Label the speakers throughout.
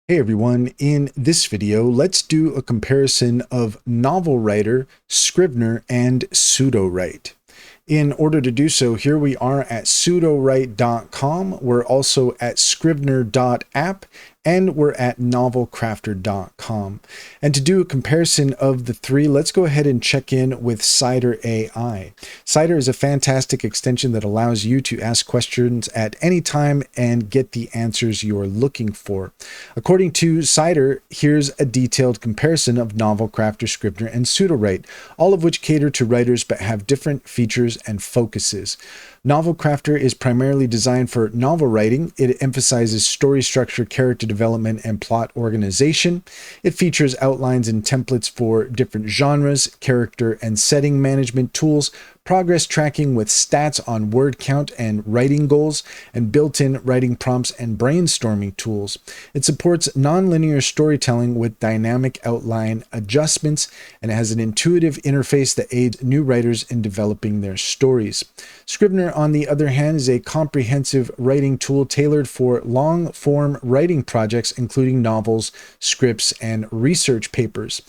Speaker 1: Hey everyone, in this video, let's do a comparison of Novelwriter, Scrivener, and Sudowrite. In order to do so, here we are at Sudowrite.com, we're also at Scrivener.app, and we're at Novelcrafter.com. And to do a comparison of the three, let's go ahead and check in with Cider AI. Cider is a fantastic extension that allows you to ask questions at any time and get the answers you're looking for. According to Cider, here's a detailed comparison of Novelcrafter, Scrivener, and Sudowrite, all of which cater to writers but have different features and focuses. Novelcrafter is primarily designed for novel writing. It emphasizes story structure, character development, and plot organization. It features outlines and templates for different genres, character and setting management tools, progress tracking with stats on word count and writing goals, and built-in writing prompts and brainstorming tools. It supports nonlinear storytelling with dynamic outline adjustments, and it has an intuitive interface that aids new writers in developing their stories. Scrivener, on the other hand, is a comprehensive writing tool tailored for long-form writing projects, including novels, scripts, and research papers.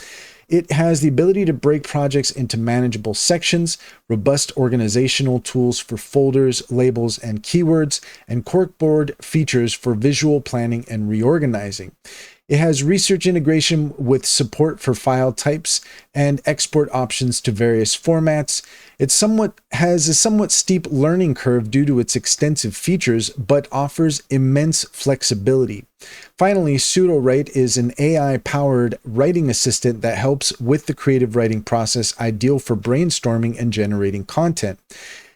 Speaker 1: It has the ability to break projects into manageable sections, robust organizational tools for folders, labels, and keywords, and corkboard features for visual planning and reorganizing. It has research integration with support for file types and export options to various formats. It has a somewhat steep learning curve due to its extensive features, but offers immense flexibility. Finally, Sudowrite is an AI-powered writing assistant that helps with the creative writing process, ideal for brainstorming and generating content.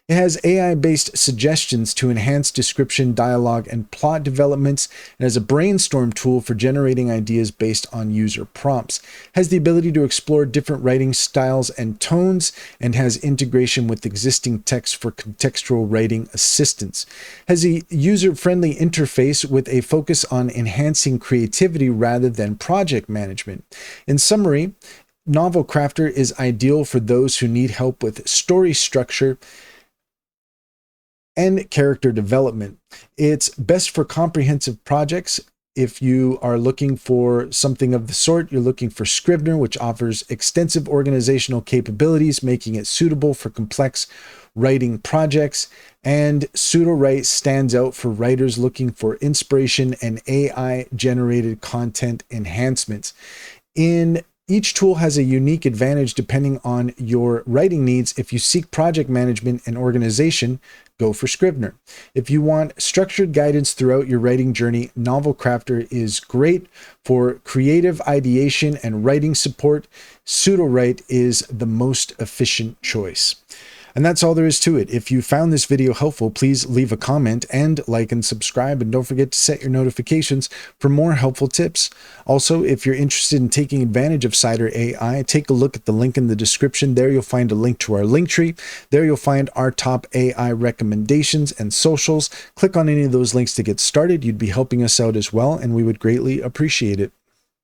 Speaker 1: It has AI-based suggestions to enhance description, dialogue, and plot developments, and has a brainstorm tool for generating ideas based on user prompts. It has the ability to explore different writing styles and tones, and has integration with existing text for contextual writing assistance. It has a user-friendly interface with a focus on enhancing creativity rather than project management. In summary, Novelcrafter is ideal for those who need help with story structure and character development. It's best for comprehensive projects. If you are looking for something of the sort, you're looking for Scrivener, which offers extensive organizational capabilities, making it suitable for complex writing projects. And Sudowrite stands out for writers looking for inspiration and AI-generated content enhancements. Each tool has a unique advantage depending on your writing needs. If you seek project management and organization, go for Scrivener. If you want structured guidance throughout your writing journey, Novelcrafter is great for creative ideation and writing support. Sudowrite is the most efficient choice. And that's all there is to it. If you found this video helpful, please leave a comment and like and subscribe, and don't forget to set your notifications for more helpful tips. Also, if you're interested in taking advantage of Cider AI, take a look at the link in the description. There you'll find a link to our link tree. There you'll find our top AI recommendations and socials. Click on any of those links to get started. You'd be helping us out as well, and we would greatly appreciate it.